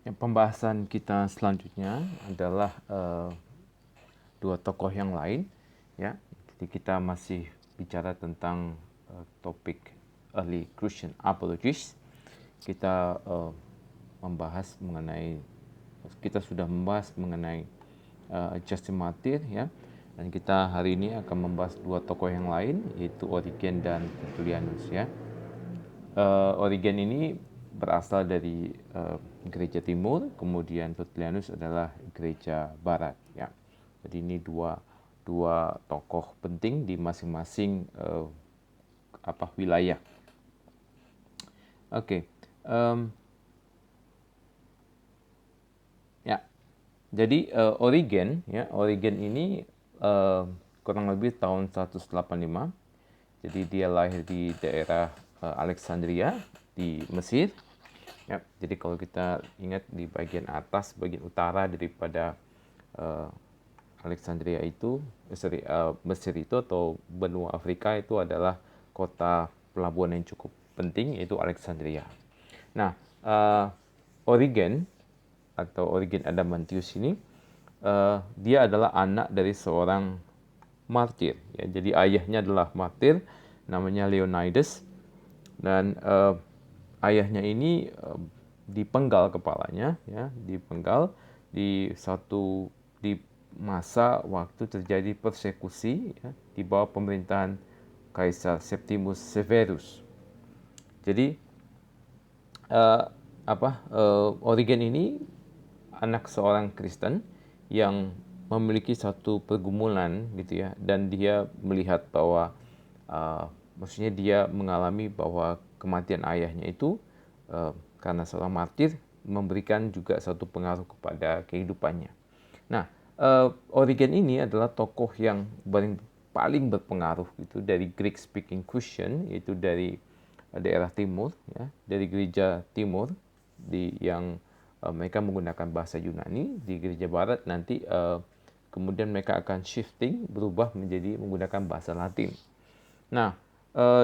Pembahasan kita selanjutnya adalah dua tokoh yang lain, ya. Jadi kita masih bicara tentang topik early Christian apologists. Kita membahas mengenai kita sudah membahas mengenai Justin Martyr, ya. Dan kita hari ini akan membahas dua tokoh yang lain, yaitu Origen dan Tertullianus, ya. Origen ini berasal dari gereja timur, kemudian Tertullianus adalah gereja barat, ya. Jadi ini dua tokoh penting di masing-masing wilayah. Oke. Ya. Jadi Origen, ya, Origen ini kurang lebih tahun 185. Jadi dia lahir di daerah Alexandria di Mesir. Ya, jadi kalau kita ingat di bagian atas, bagian utara daripada Alexandria itu, Mesir itu atau benua Afrika itu adalah kota pelabuhan yang cukup penting, yaitu Alexandria. Nah, Origen atau Origen Adamantius ini, dia adalah anak dari seorang martir. Ya, jadi ayahnya adalah martir, namanya Leonidas, dan ayahnya ini dipenggal kepalanya, ya, dipenggal di masa waktu terjadi persekusi, ya, di bawah pemerintahan Kaisar Septimus Severus. Jadi Origen ini anak seorang Kristen yang memiliki satu pergumulan gitu, ya, dan dia melihat bahwa maksudnya dia mengalami bahwa kematian ayahnya itu karena seorang martir memberikan juga satu pengaruh kepada kehidupannya. Nah, Origen ini adalah tokoh yang paling berpengaruh gitu dari Greek speaking Christian, yaitu dari daerah timur, ya, dari gereja timur yang mereka menggunakan bahasa Yunani. Di gereja barat nanti kemudian mereka akan shifting, berubah menjadi menggunakan bahasa Latin. Nah,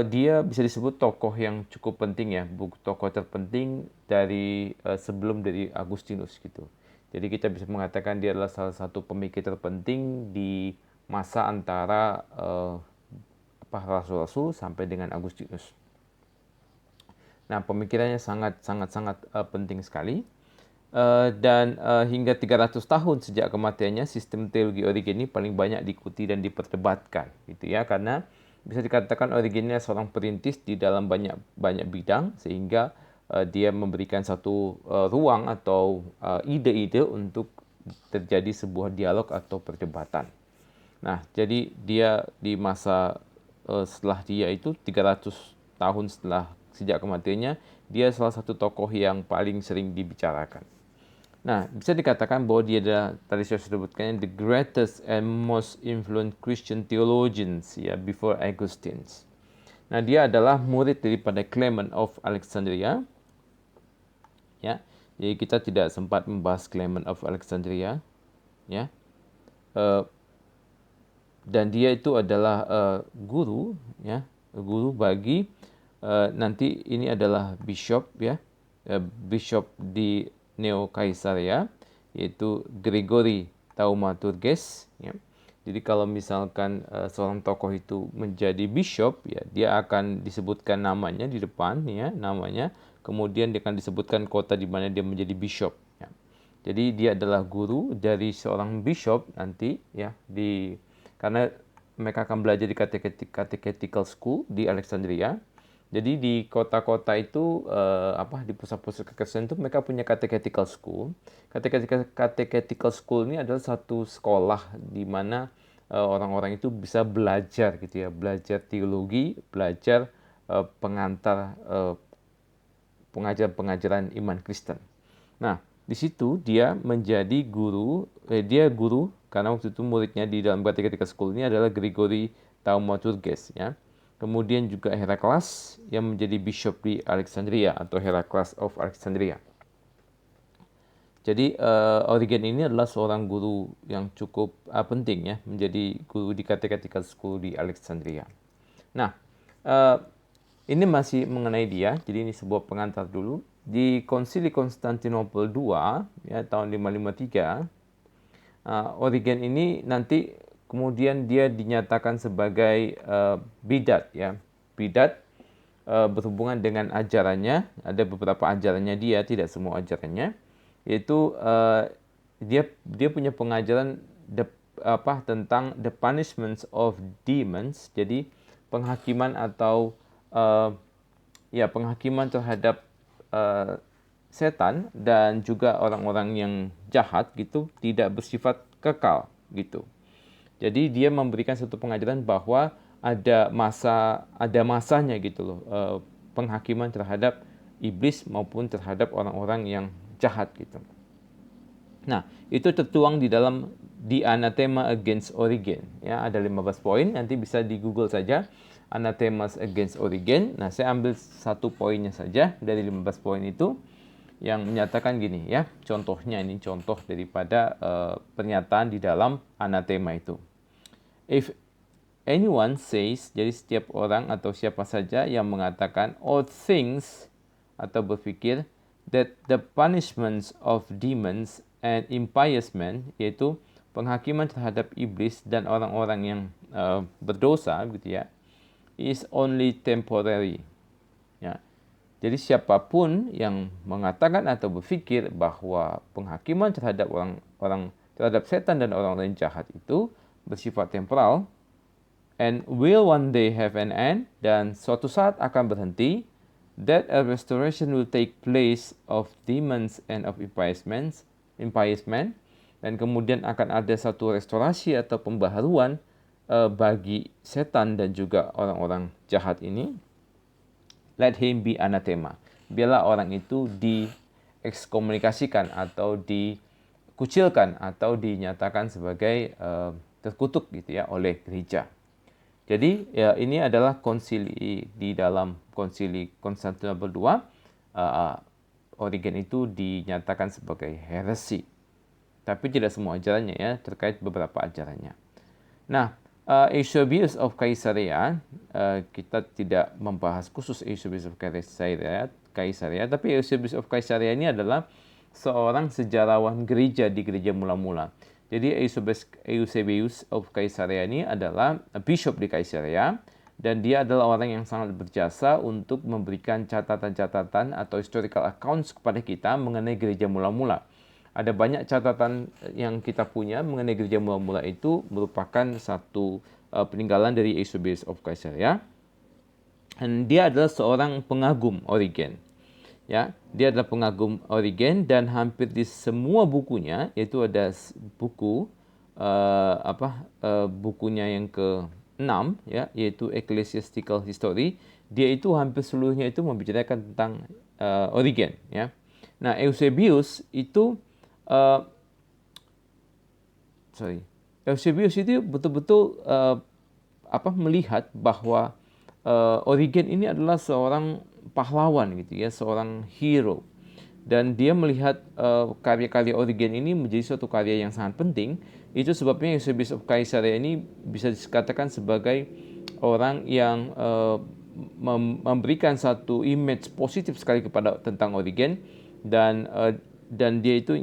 dia bisa disebut tokoh yang cukup penting, ya, tokoh terpenting dari sebelum dari Agustinus gitu. Jadi kita bisa mengatakan dia adalah salah satu pemikir terpenting di masa antara rasul-rasul sampai dengan Agustinus. Nah, pemikirannya sangat penting sekali. Dan hingga 300 tahun sejak kematiannya, sistem teologi Origen ini paling banyak diikuti dan diperdebatkan, gitu ya, karena bisa dikatakan Origen ini seorang perintis di dalam banyak bidang, sehingga dia memberikan satu ruang atau ide-ide untuk terjadi sebuah dialog atau perdebatan. Nah, jadi dia di masa setelah dia itu 300 tahun sejak kematiannya, dia salah satu tokoh yang paling sering dibicarakan. Nah, bisa dikatakan bahwa dia adalah, tadi saya sudah sebutkan, the greatest and most influential Christian theologians, ya, before Augustine. Nah, dia adalah murid daripada Clement of Alexandria, ya. Jadi kita tidak sempat membahas Clement of Alexandria, ya. Dan dia itu adalah guru, ya, guru bagi nanti ini adalah bishop, ya, bishop di Neo Kaisaria, yaitu Gregory Thaumaturges, ya. Jadi kalau misalkan seorang tokoh itu menjadi bishop, ya, dia akan disebutkan namanya di depan, ya, namanya, kemudian dia akan disebutkan kota di mana dia menjadi bishop, ya. Jadi dia adalah guru dari seorang bishop nanti, ya, karena mereka akan belajar di catechetical school di Alexandria. Jadi di kota-kota itu di pusat-pusat kekristenan itu mereka punya catechetical school. Catechetical school ini adalah satu sekolah di mana orang-orang itu bisa belajar gitu, ya, belajar teologi, belajar pengantar pengajaran iman Kristen. Nah, di situ dia menjadi guru, dia guru karena waktu itu muridnya di dalam Catechetical School ini adalah Gregory Thaumaturges, ya. Kemudian juga Herakles yang menjadi bishop di Alexandria atau Herakles of Alexandria. Jadi Origen ini adalah seorang guru yang cukup penting, ya, menjadi guru di Catechetical School di Alexandria. Nah, ini masih mengenai dia, jadi ini sebuah pengantar dulu. di Konsili Konstantinopel II ya tahun 553, Origen ini nanti kemudian dia dinyatakan sebagai bidat ya. Bidat berhubungan dengan ajarannya, ada beberapa ajarannya dia, tidak semua ajarannya, yaitu dia punya pengajaran tentang the punishments of demons. Jadi penghakiman atau penghakiman terhadap setan dan juga orang-orang yang jahat gitu tidak bersifat kekal gitu. Jadi dia memberikan satu pengajaran bahwa ada masanya gitu loh, penghakiman terhadap iblis maupun terhadap orang-orang yang jahat gitu. Nah, itu tertuang di dalam The Anathema Against Origen ya, ada 15 poin, nanti bisa di Google saja Anathemas Against Origen. Nah, saya ambil satu poinnya saja dari 15 poin itu yang menyatakan gini ya, contohnya ini contoh daripada pernyataan di dalam anathema itu. If anyone says, jadi setiap orang atau siapa saja yang mengatakan or thinks atau berfikir that the punishments of demons and impious men, yaitu penghakiman terhadap iblis dan orang-orang yang berdosa gitu ya, is only temporary. Ya. Jadi siapapun yang mengatakan atau berfikir bahwa penghakiman terhadap orang terhadap setan dan orang-orang jahat itu bersifat temporal and will one day have an end, dan suatu saat akan berhenti, that a restoration will take place of demons and of impious men, dan kemudian akan ada satu restorasi atau pembaharuan bagi setan dan juga orang-orang jahat ini. Let him be anathema. Biarlah orang itu diekskomunikasikan atau dikucilkan atau dinyatakan sebagai terkutuk gitu ya oleh gereja. Jadi ya, ini adalah konsili di dalam Konsili Konstantinopel II. Origen itu dinyatakan sebagai heresi. Tapi tidak semua ajarannya ya, terkait beberapa ajarannya. Nah, Eusebius of Caesarea, kita tidak membahas khusus Eusebius of Caesarea, tapi Eusebius of Caesarea ini adalah seorang sejarawan gereja di gereja mula-mula. Jadi Eusebius of Caesarea ini adalah bishop di Caesarea, dan dia adalah orang yang sangat berjasa untuk memberikan catatan-catatan atau historical accounts kepada kita mengenai gereja mula-mula. Ada banyak catatan yang kita punya mengenai gereja mula-mula itu merupakan satu peninggalan dari Eusebius of Caesarea. Dan dia adalah seorang pengagum Origen. Ya, dia adalah pengagum Origen, dan hampir di semua bukunya, yaitu ada buku bukunya yang ke-6 ya, yaitu Ecclesiastical History. Dia itu hampir seluruhnya itu membicarakan tentang Origen ya. Nah, Eusebius itu Eusebius itu betul-betul melihat bahwa Origen ini adalah seorang pahlawan gitu ya, seorang hero, dan dia melihat karya-karya Origen ini menjadi suatu karya yang sangat penting. Itu sebabnya Eusebius of Caesarea ini bisa dikatakan sebagai orang yang memberikan satu image positif sekali kepada tentang Origen, dan dia itu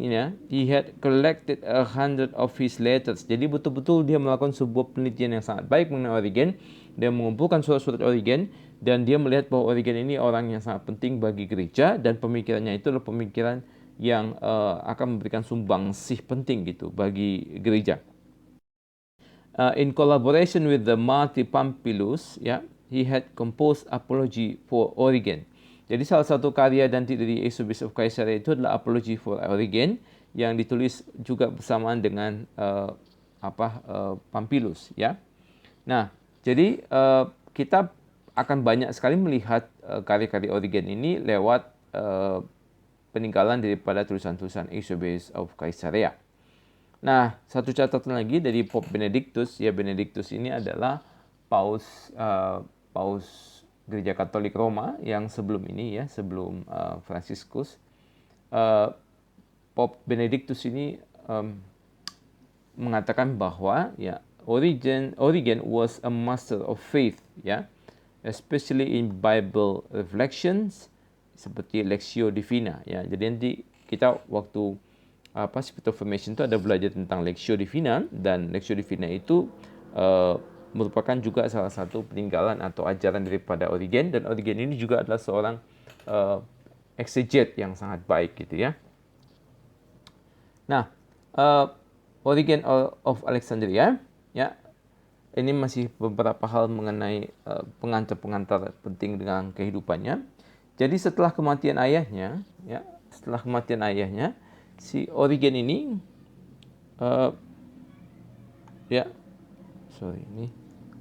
he had collected 100 of his letters. Jadi betul-betul dia melakukan sebuah penelitian yang sangat baik mengenai Origen. Dia mengumpulkan surat-surat Origen, dan dia melihat bahwa Origen ini orang yang sangat penting bagi gereja, dan pemikirannya itu adalah pemikiran yang akan memberikan sumbangsih penting gitu bagi gereja. In collaboration with the Martyr Pompilius, he had composed apology for Origen. Jadi salah satu karya nanti dari Eusebius of Caesarea itu adalah Apology for Origen, yang ditulis juga bersamaan dengan Pompilius ya. Nah, jadi kita akan banyak sekali melihat karya-karya Origen ini lewat peninggalan daripada tulisan-tulisan Eusebius of Caesarea. Nah, satu catatan lagi dari Pope Benedictus, ya, Benedictus ini adalah Paus Gereja Katolik Roma yang sebelum ini ya, sebelum Franciscus. Pope Benedictus ini mengatakan bahwa ya Origen was a master of faith ya, especially in Bible reflections seperti Lectio Divina, ya. Jadi nanti kita waktu Spirit of Formation itu ada belajar tentang Lectio Divina, dan Lectio Divina itu merupakan juga salah satu peninggalan atau ajaran daripada Origen, dan Origen ini juga adalah seorang exeget yang sangat baik gitu ya. Nah, Origen of Alexandria, ya, ini masih beberapa hal mengenai pengantar-pengantar penting dengan kehidupannya. Jadi setelah kematian ayahnya, ya, si Origen ini,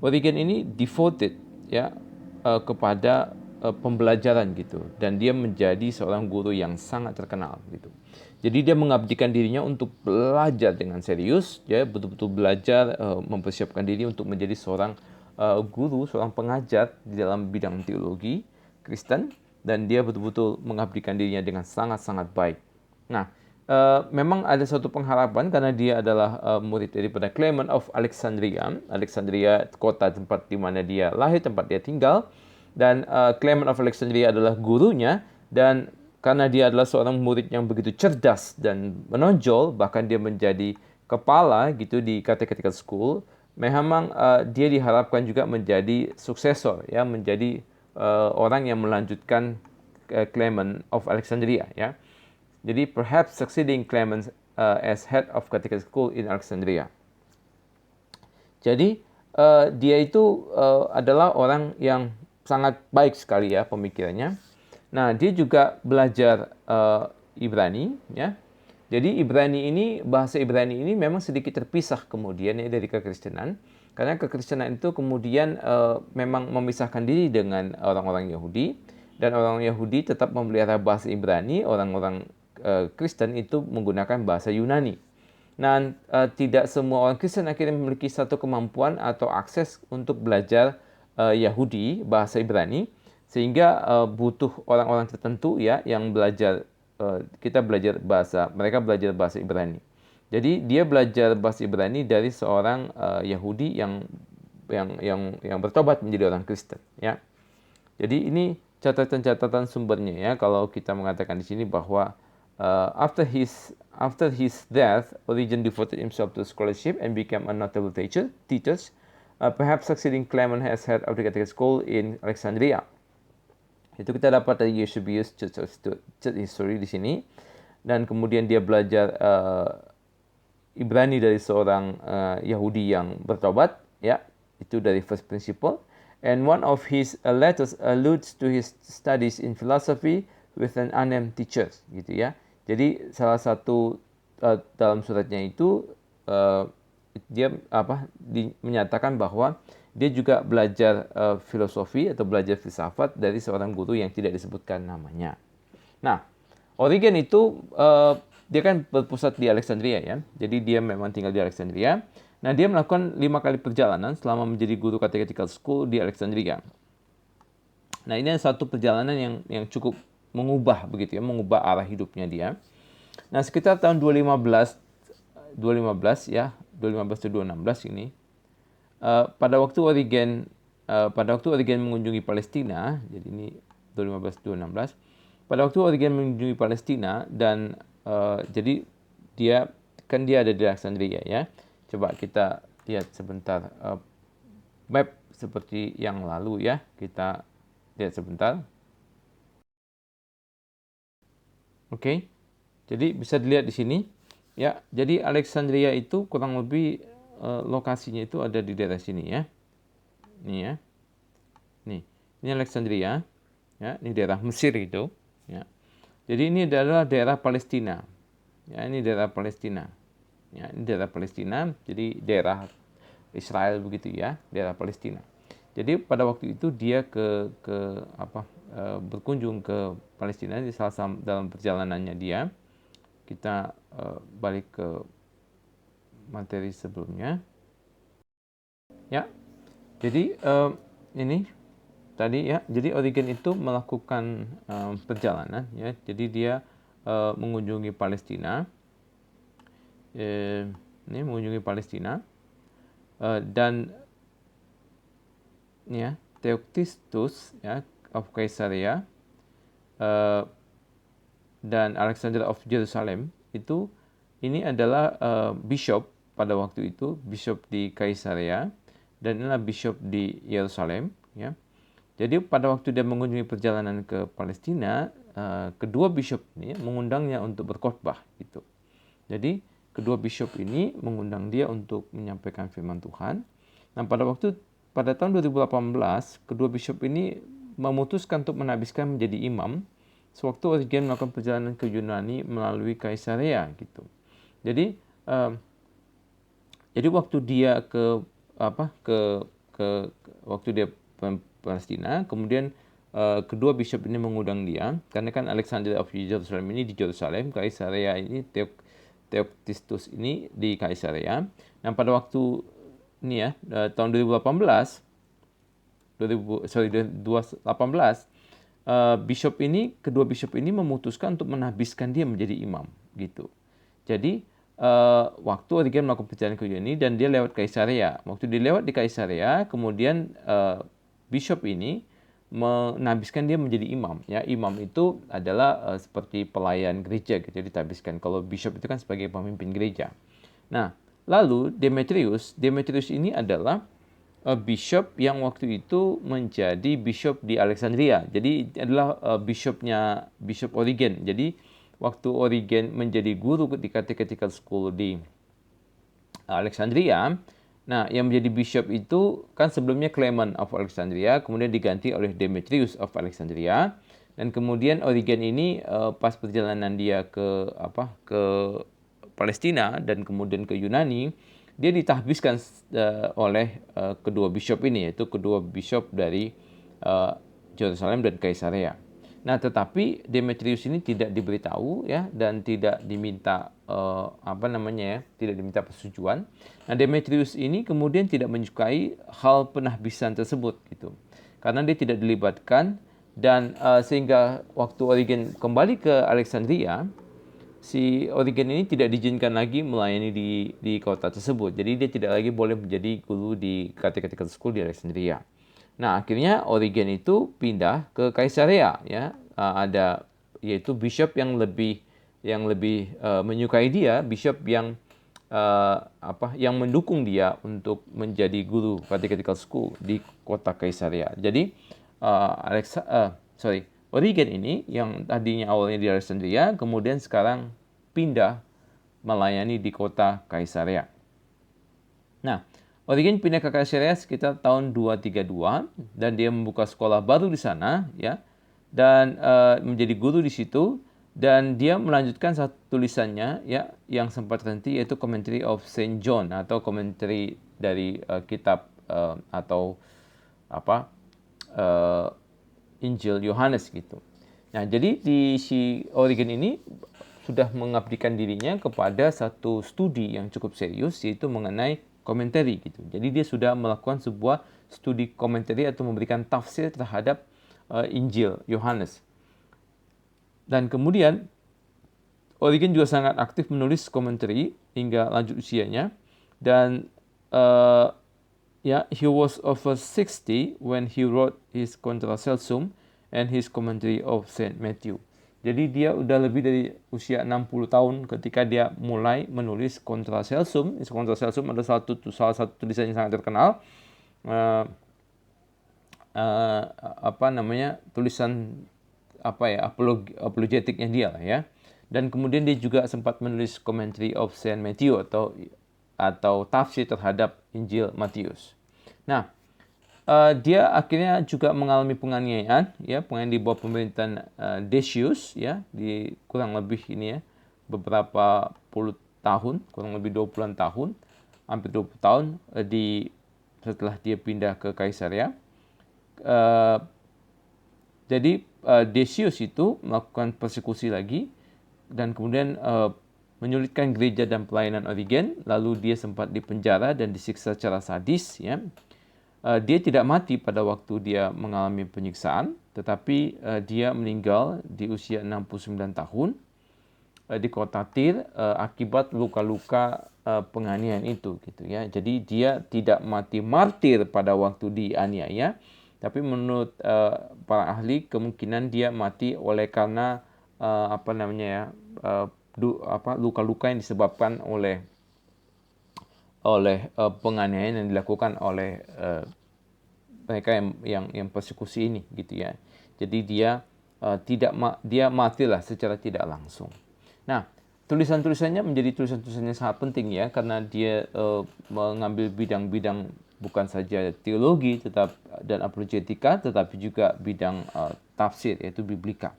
Origen ini devoted, ya, kepada pembelajaran gitu, dan dia menjadi seorang guru yang sangat terkenal gitu. Jadi dia mengabdikan dirinya untuk belajar dengan serius, ya, betul-betul belajar, mempersiapkan diri untuk menjadi seorang guru, seorang pengajar di dalam bidang teologi Kristen, dan dia betul-betul mengabdikan dirinya dengan sangat-sangat baik. Nah, memang ada suatu pengharapan karena dia adalah murid daripada Clement of Alexandria. Alexandria kota tempat di mana dia lahir, tempat dia tinggal, dan Clement of Alexandria adalah gurunya, dan karena dia adalah seorang murid yang begitu cerdas dan menonjol, bahkan dia menjadi kepala gitu di Catechetical School. Memang dia diharapkan juga menjadi suksesor, ya, menjadi orang yang melanjutkan Clement of Alexandria, ya. Jadi perhaps succeeding Clement as head of Catechetical School in Alexandria. Jadi dia itu adalah orang yang sangat baik sekali, ya, pemikirannya. Nah, dia juga belajar Ibrani, ya. Jadi bahasa Ibrani ini memang sedikit terpisah kemudian, ya, dari kekristenan, karena kekristenan itu kemudian memang memisahkan diri dengan orang-orang Yahudi, dan orang Yahudi tetap memelihara bahasa Ibrani, orang-orang Kristen itu menggunakan bahasa Yunani. Nah, tidak semua orang Kristen akhirnya memiliki satu kemampuan atau akses untuk belajar Yahudi, bahasa Ibrani, sehingga butuh orang-orang tertentu, ya, yang belajar, mereka belajar bahasa Ibrani. Jadi dia belajar bahasa Ibrani dari seorang Yahudi yang bertobat menjadi orang Kristen, ya. Jadi ini catatan-catatan sumbernya, ya, kalau kita mengatakan di sini bahwa after his death, Origen devoted himself to scholarship and became a notable teacher. Perhaps succeeding Clement as head of the Catechetical School in Alexandria. Itu kita dapat dari Eusebius Church History di sini, dan kemudian dia belajar Ibrani dari seorang Yahudi yang bertobat, ya, itu dari first principle. And one of his letters alludes to his studies in philosophy with an unnamed teacher, gitu ya. Jadi salah satu dalam suratnya itu dia menyatakan bahwa dia juga belajar filosofi atau belajar filsafat dari seorang guru yang tidak disebutkan namanya. Nah, Origen itu dia kan berpusat di Alexandria, ya. Jadi dia memang tinggal di Alexandria. Nah, dia melakukan 5 kali perjalanan selama menjadi guru Catechetical School di Alexandria. Nah, ini satu perjalanan yang cukup mengubah begitu, ya, mengubah arah hidupnya dia. Nah, sekitar tahun 215 ya, 215 atau 216 ini, pada waktu Origen mengunjungi Palestina, jadi ini 215-216. Pada waktu Origen mengunjungi Palestina, dan jadi dia ada di Alexandria, ya. Coba kita lihat sebentar map seperti yang lalu, ya. Kita lihat sebentar. Oke. Jadi bisa dilihat di sini, ya. Jadi Alexandria itu kurang lebih lokasinya itu ada di daerah sini, ya. Nih, ya. Ini Alexandria, ya. Ini daerah Mesir itu, ya. Jadi ini adalah daerah Palestina. Ya, ini daerah Palestina. Ya, ini daerah Palestina, jadi daerah Israel begitu, ya, daerah Palestina. Jadi pada waktu itu dia berkunjung ke Palestina di dalam perjalanannya dia. Kita balik ke materi sebelumnya. Ya. Jadi ini tadi, ya. Jadi Origen itu melakukan perjalanan, ya. Jadi dia mengunjungi Palestina. Ini mengunjungi Palestina, dan ya, Theoctistus, ya, of Caesarea, dan Alexander of Jerusalem itu ini adalah bishop pada waktu itu, bishop di Kaisarea dan inilah bishop di Yerusalem, ya. Jadi pada waktu dia mengunjungi perjalanan ke Palestina, kedua bishop ini mengundangnya untuk berkhotbah gitu. Jadi kedua bishop ini mengundang dia untuk menyampaikan firman Tuhan. Nah, pada tahun 2018, kedua bishop ini memutuskan untuk menhabiskan menjadi imam sewaktu Origen melakukan perjalanan ke Yunani melalui Kaisarea gitu. Jadi waktu dia waktu dia Palestina, kemudian kedua bishop ini mengundang dia karena kan Alexander of Jerusalem ini di Yerusalem, Kaisarea ini Theoktistus ini di Kaisarea. Nah, pada waktu ini ya tahun 2018 kedua bishop ini memutuskan untuk menhabiskan dia menjadi imam gitu. Jadi waktu Origen melakukan perjalanan ke Yunani dan dia lewat Kaisarea. Waktu dia lewat di Kaisarea, kemudian bishop ini menhabiskan dia menjadi imam. Ya, imam itu adalah seperti pelayan gereja gitu, dihabiskan. Kalau bishop itu kan sebagai pemimpin gereja. Nah, lalu Demetrius ini adalah bishop yang waktu itu menjadi bishop di Alexandria. Jadi adalah bishop Origen. Jadi waktu Origen menjadi guru di Catechetical School di Alexandria, nah yang menjadi bishop itu kan sebelumnya Clement of Alexandria, kemudian diganti oleh Demetrius of Alexandria, dan kemudian Origen ini pas perjalanan dia ke Palestina dan kemudian ke Yunani, dia ditahbiskan oleh kedua bishop ini, yaitu kedua bishop dari Yerusalem dan Kaisarea. Nah, tetapi Demetrius ini tidak diberitahu ya dan tidak diminta tidak diminta persetujuan. Nah, Demetrius ini kemudian tidak menyukai hal penahbisan tersebut gitu. Karena dia tidak dilibatkan dan sehingga waktu Origen kembali ke Alexandria, si Origen ini tidak diizinkan lagi melayani di kota tersebut. Jadi dia tidak lagi boleh menjadi guru di Catechetical School di Alexandria. Nah, akhirnya Origen itu pindah ke Kaisarea ya. Yaitu bishop yang lebih menyukai dia, bishop yang yang mendukung dia untuk menjadi guru Catechetical School di kota Kaisarea. Jadi Origen ini yang tadinya awalnya di Alexandria, kemudian sekarang pindah melayani di kota Kaisarea. Nah, Origen pindah ke Kaisarea sekitar tahun 232 dan dia membuka sekolah baru di sana, ya, dan menjadi guru di situ. Dan dia melanjutkan satu tulisannya, ya, yang sempat terhenti, yaitu Commentary of Saint John atau komentari dari kitab Injil Yohanes gitu. Nah, jadi si Origen ini sudah mengabdikan dirinya kepada satu studi yang cukup serius, yaitu mengenai komentari gitu. Jadi dia sudah melakukan sebuah studi komentari atau memberikan tafsir terhadap Injil Yohanes. Dan kemudian Origen juga sangat aktif menulis komentari hingga lanjut usianya, dan he was over 60 when he wrote his Contra Celsum and his commentary of Saint Matthew. Jadi dia udah lebih dari usia 60 tahun ketika dia mulai menulis Contra Celsum. Contra Celsum adalah salah satu tulisan yang sangat terkenal. Tulisan apologetiknya dia lah ya. Dan kemudian dia juga sempat menulis Commentary of Saint Matthew atau tafsir terhadap Injil Matius. Nah, dia akhirnya juga mengalami penganiayaan, ya, penganiayaan di bawah pemerintahan Decius, ya, di kurang lebih ini ya, beberapa puluh tahun, kurang lebih 20-an tahun, hampir 20 tahun setelah dia pindah ke Kaisarea. Jadi Decius itu melakukan persekusi lagi dan kemudian menyulitkan gereja dan pelayanan Origen, lalu dia sempat dipenjara dan disiksa secara sadis, ya. Dia tidak mati pada waktu dia mengalami penyiksaan, tetapi dia meninggal di usia 69 tahun di kota Tir akibat luka-luka penganiayaan itu gitu ya. Jadi dia tidak mati martir pada waktu dianiaya, Tapi menurut para ahli kemungkinan dia mati oleh karena luka-luka yang disebabkan oleh penganiayaan yang dilakukan oleh mereka yang persekusi ini gitu ya. Jadi dia matilah secara tidak langsung. Nah, tulisan-tulisannya menjadi tulisan-tulisannya sangat penting ya, karena dia mengambil bidang-bidang bukan saja teologi dan apologetika, tetapi juga bidang tafsir, yaitu biblika.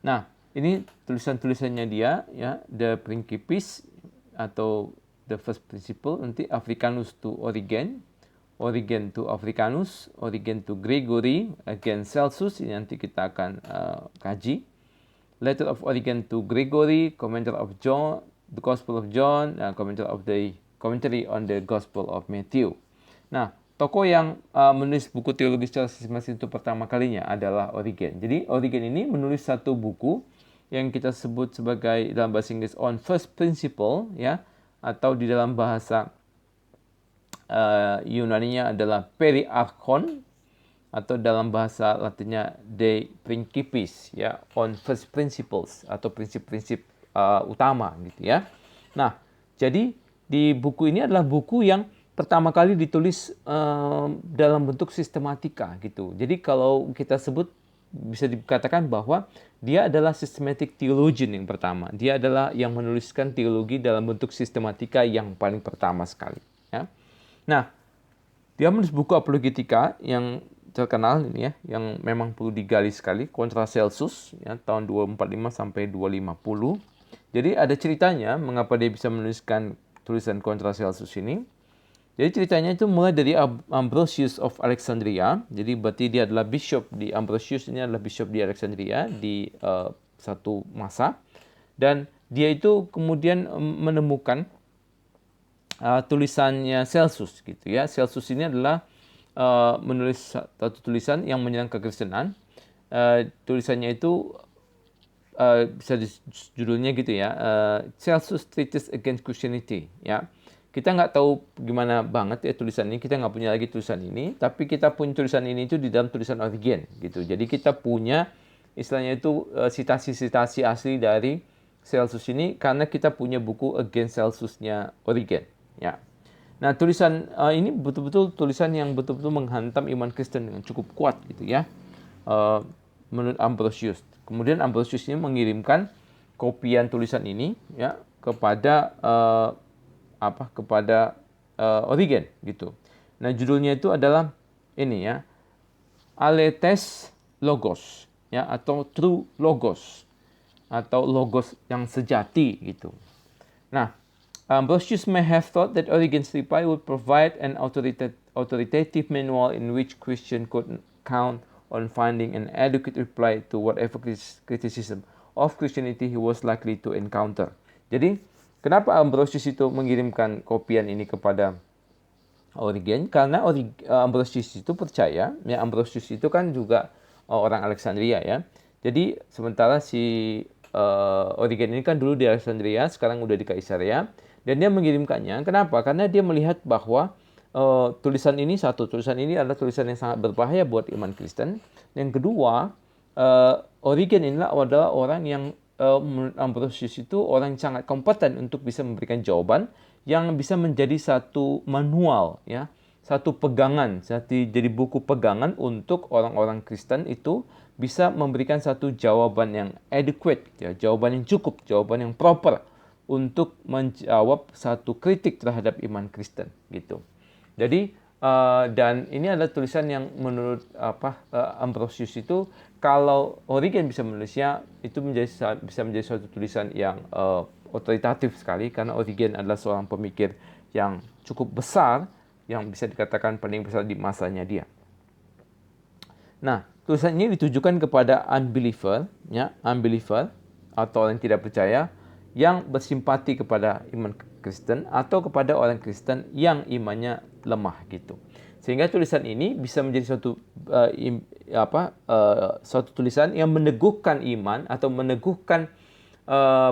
Nah, ini tulisan-tulisannya dia ya, The Principis atau The First Principle, nanti Africanus to Origen, Origen to Africanus, Origen to Gregory, again Celsus, ini nanti kita akan kaji. Letter of Origen to Gregory, Commentary of John, the Gospel of John, Commentary on the Gospel of Matthew. Nah, tokoh yang menulis buku teologi secara sistematis itu pertama kalinya adalah Origen. Jadi Origen ini menulis satu buku yang kita sebut sebagai dalam bahasa Inggris On First Principle, ya, atau di dalam bahasa Yunani-nya adalah Periarchon, atau dalam bahasa Latinnya De Principis, ya, on first principles atau prinsip-prinsip utama gitu ya. Nah, jadi di buku ini adalah buku yang pertama kali ditulis dalam bentuk sistematika gitu. Jadi kalau kita sebut bisa dikatakan bahwa dia adalah systematic theologian yang pertama. Dia adalah yang menuliskan teologi dalam bentuk sistematika yang paling pertama sekali, ya. Nah, dia menulis buku apologetika yang terkenal ini ya, yang memang perlu digali sekali, Contra Celsus ya, tahun 245 sampai 250. Jadi ada ceritanya mengapa dia bisa menuliskan tulisan Contra Celsus ini. Jadi ceritanya itu mulai dari Ambrosius of Alexandria. Jadi berarti dia adalah bishop di Ambrosius ini adalah bishop di Alexandria di satu masa, dan dia itu kemudian menemukan tulisannya Celsus gitu ya. Celsus ini adalah menulis satu tulisan yang menyerang kekristenan. Tulisannya itu bisa judulnya gitu ya, Celsus Treatise Against Christianity ya. Kita nggak tahu gimana banget ya tulisan ini, kita nggak punya lagi tulisan ini, tapi kita punya tulisan ini itu di dalam tulisan Origen gitu. Jadi kita punya istilahnya itu sitasi-sitasi asli dari Celsus ini karena kita punya buku Against Celsusnya Origen ya. Nah, tulisan ini betul-betul tulisan yang betul-betul menghantam iman Kristen dengan cukup kuat gitu ya, menurut Ambrosius. Kemudian Ambrosius ini mengirimkan kopian tulisan ini ya kepada Origen gitu. Nah, judulnya itu adalah ini ya, Aletes Logos ya, atau True Logos, atau Logos yang sejati gitu. Nah, Ambrosius may have thought that Origen's reply would provide an authoritative manual in which Christians could count on finding an adequate reply to whatever criticism of Christianity he was likely to encounter. Jadi, kenapa Ambrosius itu mengirimkan kopian ini kepada Origen? Karena Ambrosius itu percaya, ya, Ambrosius itu kan juga orang Alexandria ya. Jadi, sementara si Origen ini kan dulu di Alexandria, sekarang udah di Kaisarea. Dan dia mengirimkannya. Kenapa? Karena dia melihat bahwa tulisan ini adalah tulisan yang sangat berbahaya buat iman Kristen. Yang kedua, Origen inilah adalah orang yang menurut Ambrosius itu orang yang sangat kompeten untuk bisa memberikan jawaban yang bisa menjadi satu manual ya, satu pegangan, jadi buku pegangan untuk orang-orang Kristen itu bisa memberikan satu jawaban yang adequate ya, jawaban yang cukup, jawaban yang proper untuk menjawab satu kritik terhadap iman Kristen gitu. Jadi dan ini adalah tulisan yang menurut Ambrosius itu, kalau Origen bisa menulisnya, itu bisa menjadi suatu tulisan yang otoritatif sekali, karena Origen adalah seorang pemikir yang cukup besar, yang bisa dikatakan paling besar di masanya dia. Nah, tulisan ini ditujukan kepada unbeliever atau orang yang tidak percaya, yang bersimpati kepada iman Kristen atau kepada orang Kristen yang imannya lemah gitu. Sehingga tulisan ini bisa menjadi suatu tulisan yang meneguhkan iman atau meneguhkan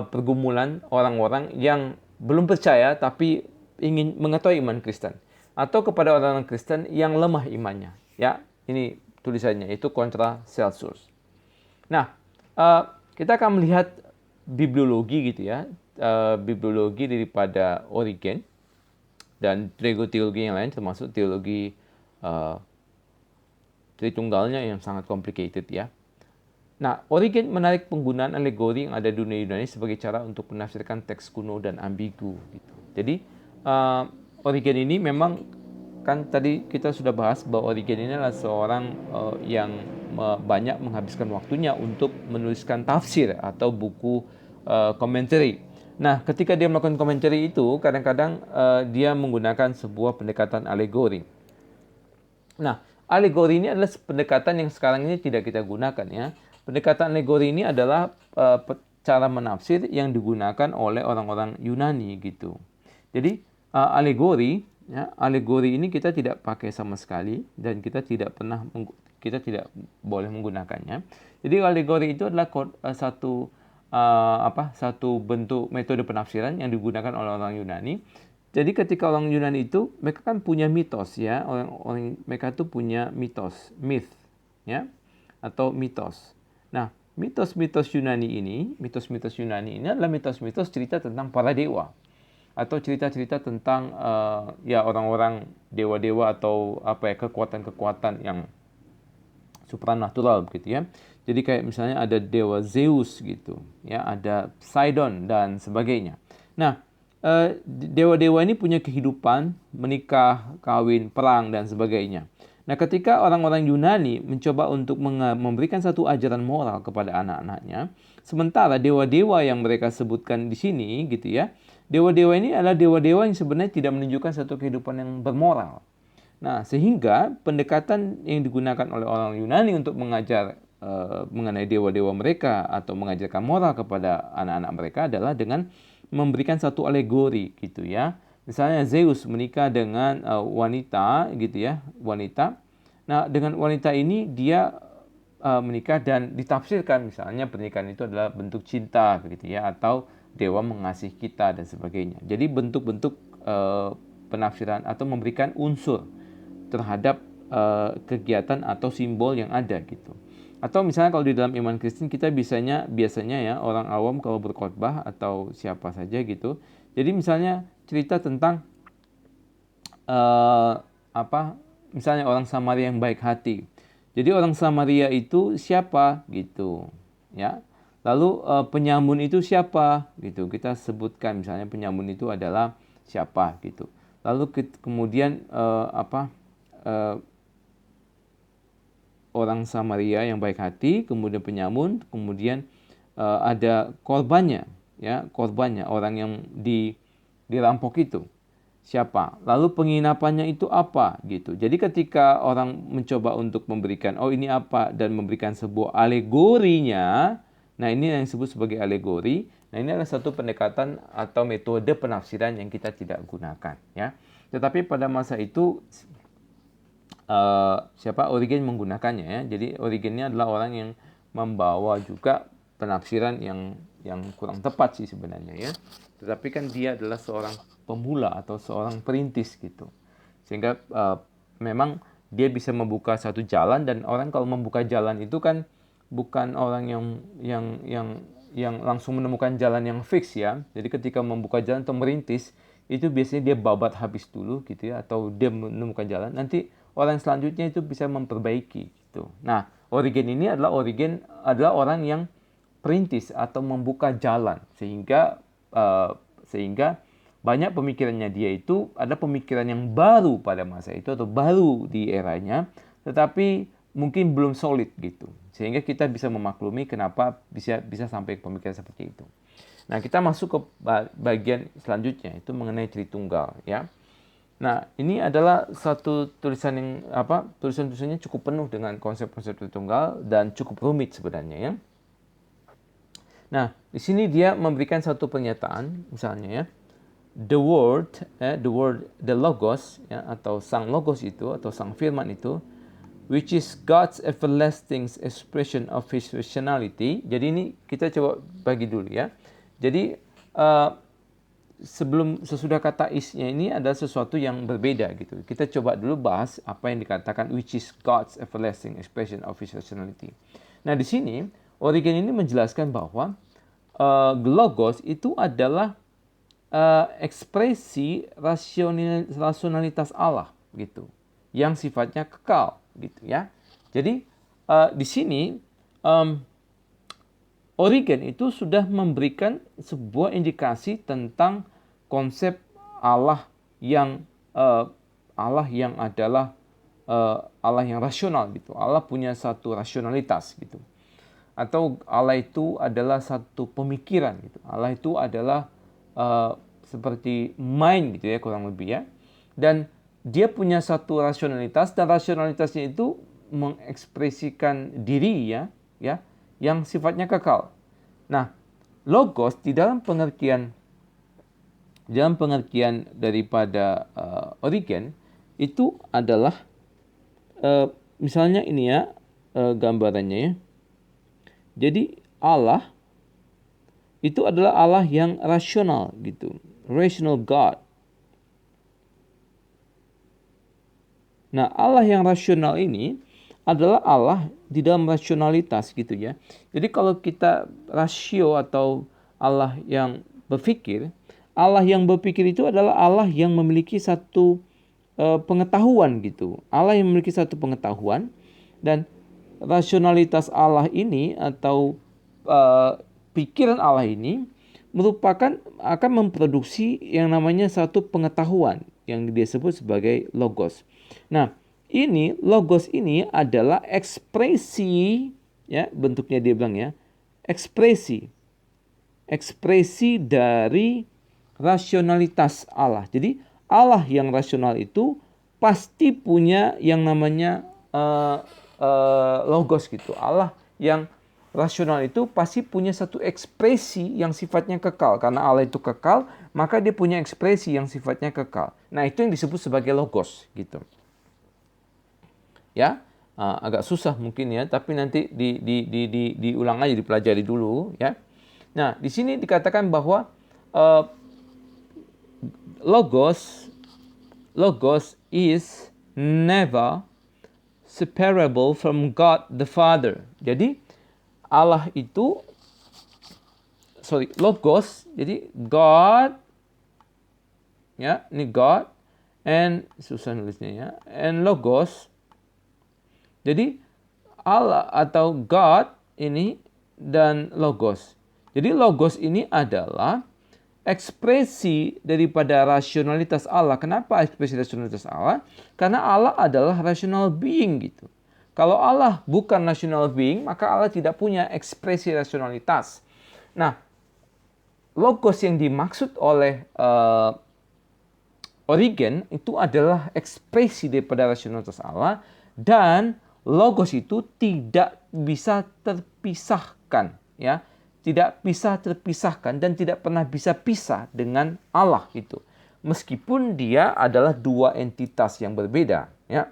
pergumulan orang-orang yang belum percaya tapi ingin mengetahui iman Kristen, atau kepada orang-orang Kristen yang lemah imannya. Ya, ini tulisannya, itu kontra Celsus. Nah, kita akan melihat bibliologi gitu ya, bibliologi daripada Origen dan teologi yang lain, termasuk teologi Tritunggalnya yang sangat complicated ya. Nah, Origen menarik penggunaan alegori yang ada di dunia Yunani sebagai cara untuk menafsirkan teks kuno dan ambigu. Gitu. Jadi, Origen ini memang, kan tadi kita sudah bahas bahwa Origen ini adalah seorang yang banyak menghabiskan waktunya untuk menuliskan tafsir atau buku commentary. Nah, ketika dia melakukan commentary itu, kadang-kadang dia menggunakan sebuah pendekatan alegori. Nah, alegori ini adalah pendekatan yang sekarang ini tidak kita gunakan ya. Pendekatan alegori ini adalah cara menafsir yang digunakan oleh orang-orang Yunani gitu. Jadi alegori ini kita tidak pakai sama sekali dan kita tidak boleh menggunakannya. Jadi alegori itu adalah satu bentuk metode penafsiran yang digunakan oleh orang Yunani. Jadi ketika orang Yunani itu mereka kan punya mitos ya, orang mereka itu punya myth ya, atau mitos. Nah, mitos-mitos Yunani ini adalah mitos-mitos cerita tentang para dewa atau cerita-cerita tentang orang-orang dewa-dewa atau kekuatan-kekuatan yang supranatural begitu ya. Jadi kayak misalnya ada dewa Zeus gitu, ya, ada Poseidon dan sebagainya. Nah, dewa-dewa ini punya kehidupan, menikah, kawin, perang dan sebagainya. Nah, ketika orang-orang Yunani mencoba untuk memberikan satu ajaran moral kepada anak-anaknya, sementara dewa-dewa yang mereka sebutkan di sini gitu ya, dewa-dewa ini adalah dewa-dewa yang sebenarnya tidak menunjukkan satu kehidupan yang bermoral. Nah, sehingga pendekatan yang digunakan oleh orang Yunani untuk mengajar mengenai dewa-dewa mereka atau mengajarkan moral kepada anak-anak mereka adalah dengan memberikan satu alegori gitu ya. Misalnya Zeus menikah dengan wanita gitu ya, wanita. Nah, dengan wanita ini dia menikah dan ditafsirkan misalnya pernikahan itu adalah bentuk cinta begitu ya, atau dewa mengasihi kita dan sebagainya. Jadi bentuk-bentuk penafsiran atau memberikan unsur terhadap kegiatan atau simbol yang ada gitu. Atau misalnya kalau di dalam iman Kristen kita biasanya ya orang awam kalau berkhotbah atau siapa saja gitu. Jadi misalnya cerita tentang misalnya orang Samaria yang baik hati. Jadi orang Samaria itu siapa gitu, ya. Lalu penyamun itu siapa gitu. Kita sebutkan misalnya penyamun itu adalah siapa gitu. Lalu kemudian orang Samaria yang baik hati, kemudian penyamun, kemudian ada korbannya, ya, korbannya orang yang dirampok itu siapa, lalu penginapannya itu apa gitu. Jadi ketika orang mencoba untuk memberikan ini apa dan memberikan sebuah alegorinya, nah ini yang disebut sebagai alegori. Nah ini adalah satu pendekatan atau metode penafsiran yang kita tidak gunakan ya. Tetapi pada masa itu Origen menggunakannya ya. Jadi Origennya adalah orang yang membawa juga penafsiran yang kurang tepat sih sebenarnya ya. Tetapi kan dia adalah seorang pemula atau seorang perintis gitu. Sehingga memang dia bisa membuka satu jalan, dan orang kalau membuka jalan itu kan bukan orang yang langsung menemukan jalan yang fix ya. Jadi ketika membuka jalan atau merintis itu biasanya dia babat habis dulu gitu ya, atau dia menemukan jalan, nanti orang selanjutnya itu bisa memperbaiki gitu. Nah, Origen ini adalah orang yang perintis atau membuka jalan sehingga banyak pemikirannya dia itu ada pemikiran yang baru pada masa itu atau baru di eranya, tetapi mungkin belum solid gitu. Sehingga kita bisa memaklumi kenapa bisa sampai pemikiran seperti itu. Nah, kita masuk ke bagian selanjutnya, itu mengenai Tritunggal ya. Nah, ini adalah satu tulisan-tulisannya cukup penuh dengan konsep-konsep Tritunggal dan cukup rumit sebenarnya ya. Nah, di sini dia memberikan satu pernyataan, misalnya ya, the logos ya, atau sang logos itu atau sang firman itu, which is God's everlasting expression of his personality. Jadi ini kita coba bagi dulu ya. Jadi sesudah kata is-nya ini adalah sesuatu yang berbeda gitu. Kita coba dulu bahas apa yang dikatakan which is God's everlasting expression of His rationality. Nah, di sini Origen ini menjelaskan bahwa logos itu adalah ekspresi rasionalitas Allah gitu, yang sifatnya kekal gitu ya. Jadi di sini Origen itu sudah memberikan sebuah indikasi tentang konsep Allah yang adalah Allah yang rasional gitu. Allah punya satu rasionalitas gitu. Atau Allah itu adalah satu pemikiran gitu. Allah itu adalah seperti mind gitu ya, kurang lebih ya. Dan dia punya satu rasionalitas, dan rasionalitasnya itu mengekspresikan diri ya yang sifatnya kekal. Nah, logos di dalam pengertian daripada Origen itu adalah misalnya ini ya gambarannya ya. Jadi Allah itu adalah Allah yang rasional gitu, rational God. Nah, Allah yang rasional ini adalah Allah di dalam rasionalitas gitu ya. Jadi kalau kita rasio atau Allah yang berpikir itu adalah Allah yang memiliki satu pengetahuan gitu. Allah yang memiliki satu pengetahuan, dan rasionalitas Allah ini atau pikiran Allah ini akan memproduksi yang namanya satu pengetahuan yang disebut sebagai logos. Nah, ini logos ini adalah ekspresi ya, bentuknya dia bilang ya, ekspresi dari rasionalitas Allah. Jadi Allah yang rasional itu pasti punya yang namanya logos gitu. Allah yang rasional itu pasti punya satu ekspresi yang sifatnya kekal. Karena Allah itu kekal, maka dia punya ekspresi yang sifatnya kekal. Nah, itu yang disebut sebagai logos gitu. Ya, agak susah mungkin ya, tapi nanti diulang aja, dipelajari dulu ya. Nah, di sini dikatakan bahwa logos is never separable from God the Father. Jadi Allah itu logos, jadi God ya, ini God and susah nulisnya ya, and logos. Jadi Allah atau God ini dan logos. Jadi logos ini adalah ekspresi daripada rasionalitas Allah. Kenapa ekspresi rasionalitas Allah? Karena Allah adalah rational being gitu. Kalau Allah bukan rational being, maka Allah tidak punya ekspresi rasionalitas. Nah, logos yang dimaksud oleh Origen itu adalah ekspresi daripada rasionalitas Allah, dan logos itu tidak bisa terpisahkan ya. Tidak bisa terpisahkan dan tidak pernah bisa pisah dengan Allah itu. Meskipun dia adalah dua entitas yang berbeda ya.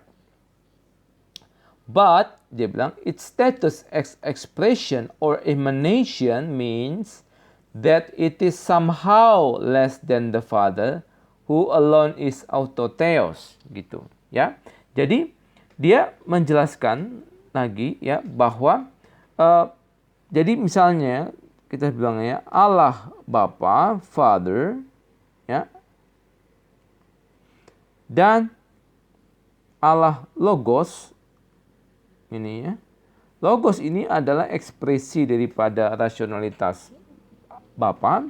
But dia bilang its status as expression or emanation means that it is somehow less than the Father who alone is autotheos gitu ya. Jadi dia menjelaskan lagi ya bahwa jadi misalnya kita bilang ya Allah Bapa, Father ya, dan Allah Logos ini ya. Logos ini adalah ekspresi daripada rasionalitas Bapa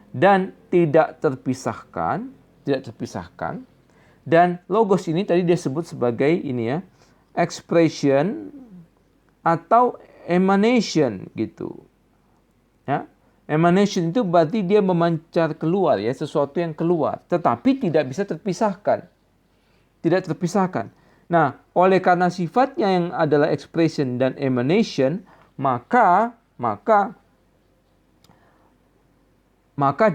dan tidak terpisahkan. Dan logos ini tadi dia sebut sebagai ini ya, expression atau emanation gitu. Ya. Emanation itu berarti dia memancar keluar ya, sesuatu yang keluar, tetapi tidak bisa terpisahkan. Tidak terpisahkan. Nah, oleh karena sifatnya yang adalah expression dan emanation, maka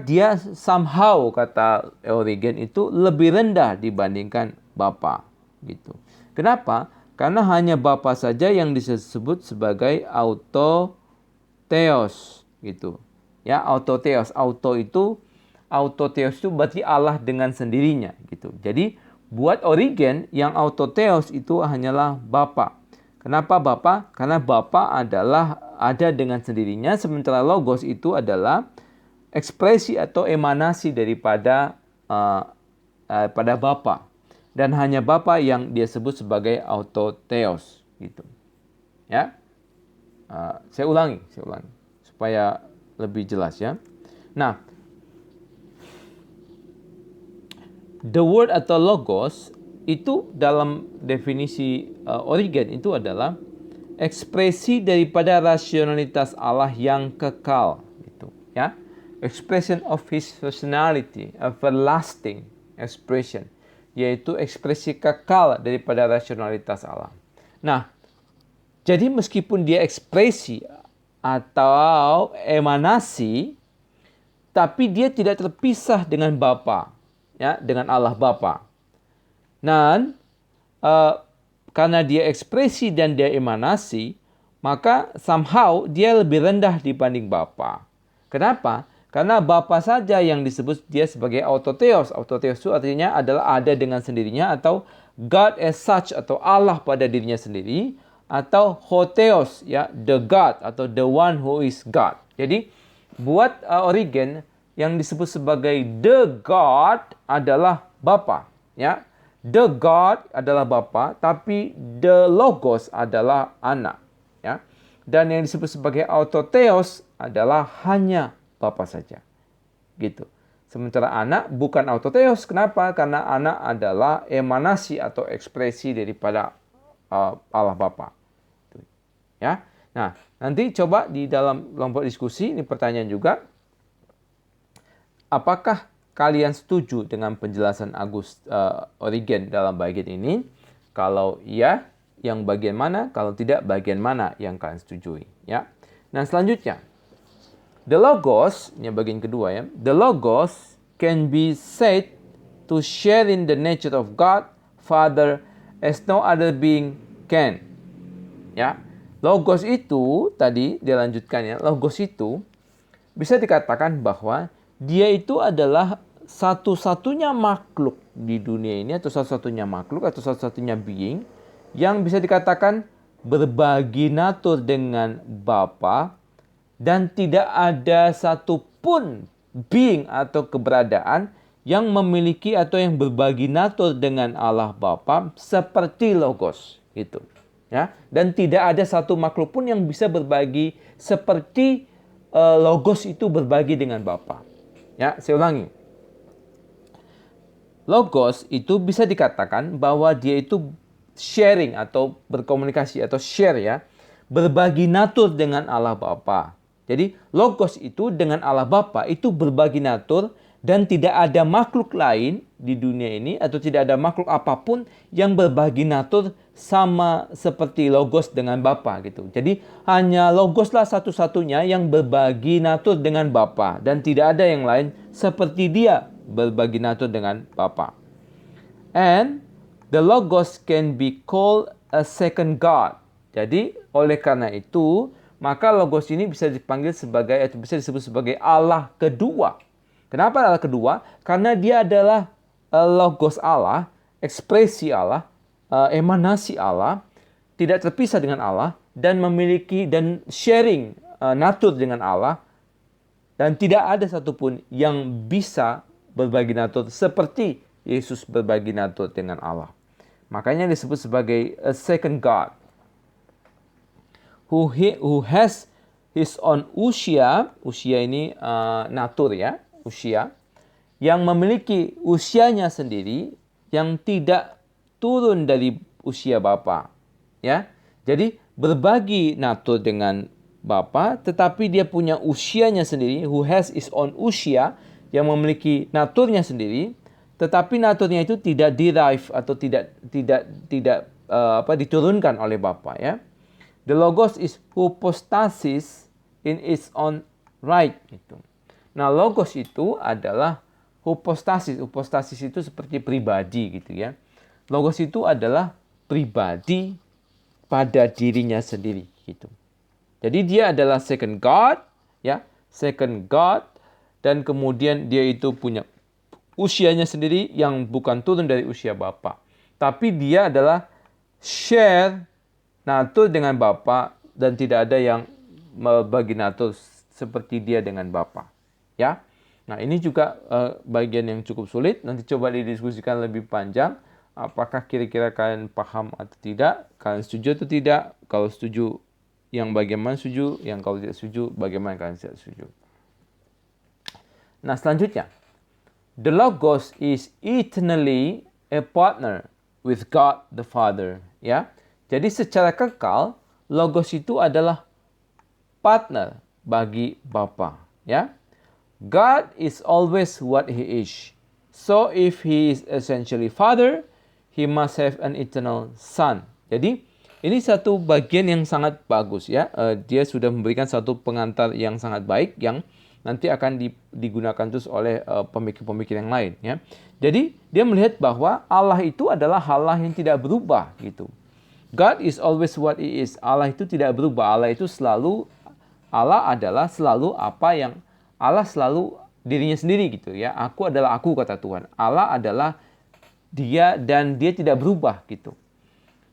dia somehow, kata Origen, itu lebih rendah dibandingkan Bapa gitu. Kenapa? Karena hanya Bapa saja yang disebut sebagai autotheos gitu. Ya, autotheos. Auto itu autotheos itu berarti Allah dengan sendirinya gitu. Jadi buat Origen yang autotheos itu hanyalah Bapa. Kenapa Bapa? Karena Bapa adalah ada dengan sendirinya, sementara logos itu adalah ekspresi atau emanasi daripada pada Bapa. Dan hanya Bapa yang dia sebut sebagai autotheos gitu. Ya. Saya ulangi supaya lebih jelas ya. Nah, the word atau logos itu dalam definisi Origen itu adalah ekspresi daripada rasionalitas Allah yang kekal gitu ya. Expression of his personality, everlasting expression, yaitu ekspresi kekal daripada rasionalitas Allah. Nah, jadi meskipun dia ekspresi atau emanasi, tapi dia tidak terpisah dengan Bapa, ya, dengan Allah Bapa. Dan karena dia ekspresi dan dia emanasi, maka somehow dia lebih rendah dibanding Bapa. Kenapa? Karena Bapa saja yang disebut dia sebagai autotheos. Autotheos itu artinya adalah ada dengan sendirinya, atau God as such, atau Allah pada dirinya sendiri, atau hotheos, ya, the God atau the one who is God. Jadi buat Origen yang disebut sebagai the God adalah Bapa, ya. The God adalah Bapa, tapi the Logos adalah Anak, ya. Dan yang disebut sebagai autotheos adalah hanya Bapa saja. Gitu. Sementara Anak bukan autotheos. Kenapa? Karena Anak adalah emanasi atau ekspresi daripada Allah Bapa. Ya. Nah, nanti coba di dalam kelompok diskusi, ini pertanyaan juga. Apakah kalian setuju dengan penjelasan Origen dalam bagian ini? Kalau iya, yang bagian mana? Kalau tidak, bagian mana yang kalian setujui? Ya. Nah, selanjutnya, the Logos, ini bagian kedua ya. The Logos can be said to share in the nature of God, Father, as no other being can. Ya. Logos itu, tadi dia lanjutkan ya, Logos itu bisa dikatakan bahwa dia itu adalah satu-satunya makhluk di dunia ini, atau satu-satunya makhluk, atau satu-satunya being yang bisa dikatakan berbagi natur dengan Bapa, dan tidak ada satupun being atau keberadaan yang memiliki atau yang berbagi natur dengan Allah Bapa seperti Logos itu. Ya, dan tidak ada satu makhluk pun yang bisa berbagi seperti Logos itu berbagi dengan Bapa. Ya, saya ulangi. Logos itu bisa dikatakan bahwa dia itu sharing atau berkomunikasi atau share ya, berbagi natur dengan Allah Bapa. Jadi Logos itu dengan Allah Bapa itu berbagi natur, dan tidak ada makhluk lain di dunia ini atau tidak ada makhluk apapun yang berbagi natur sama seperti Logos dengan Bapa gitu. Jadi hanya Logoslah satu-satunya yang berbagi natur dengan Bapa, dan tidak ada yang lain seperti dia berbagi natur dengan Bapa. And the Logos can be called a second God. Jadi oleh karena itu, maka Logos ini bisa dipanggil sebagai, atau bisa disebut sebagai Allah kedua. Kenapa Allah kedua? Karena dia adalah Logos Allah, ekspresi Allah, emanasi Allah, tidak terpisah dengan Allah, dan memiliki dan sharing natur dengan Allah, dan tidak ada satupun yang bisa berbagi natur seperti Yesus berbagi natur dengan Allah. Makanya disebut sebagai a second God, who has his own usia ini natur ya, usia, yang memiliki usianya sendiri yang tidak turun dari usia Bapa. Ya. Jadi berbagi natur dengan Bapa, tetapi dia punya usianya sendiri, who has his own usia, yang memiliki naturnya sendiri, tetapi naturnya itu tidak derive atau tidak diturunkan oleh Bapa ya. The Logos is hypostasis in its own right gitu. Nah, Logos itu adalah hypostasis. Hypostasis itu seperti pribadi gitu ya. Logos itu adalah pribadi pada dirinya sendiri gitu. Jadi dia adalah second God ya, second God dan kemudian dia itu punya usianya sendiri yang bukan turun dari usia bapa. Tapi dia adalah share natur dengan bapa dan tidak ada yang bagi natur seperti dia dengan bapa. Ya. Nah, ini juga bagian yang cukup sulit. Nanti coba didiskusikan lebih panjang. Apakah kira-kira kalian paham atau tidak? Kalian setuju atau tidak? Kalau setuju, yang bagaimana setuju? Yang kalau tidak setuju, bagaimana kalian tidak setuju? Nah, selanjutnya. The Logos is eternally a partner with God the Father. Ya, jadi secara kekal, Logos itu adalah partner bagi Bapa. Ya, God is always what He is. So if He is essentially Father, He must have an eternal Son. Jadi ini satu bagian yang sangat bagus ya. Dia sudah memberikan satu pengantar yang sangat baik yang nanti akan digunakan terus oleh pemikir-pemikir yang lain ya. Jadi dia melihat bahwa Allah itu adalah Allah yang tidak berubah gitu. God is always what He is. Allah itu tidak berubah. Allah adalah selalu apa yang Allah selalu dirinya sendiri gitu ya. Aku adalah aku, kata Tuhan. Allah adalah dia dan dia tidak berubah gitu.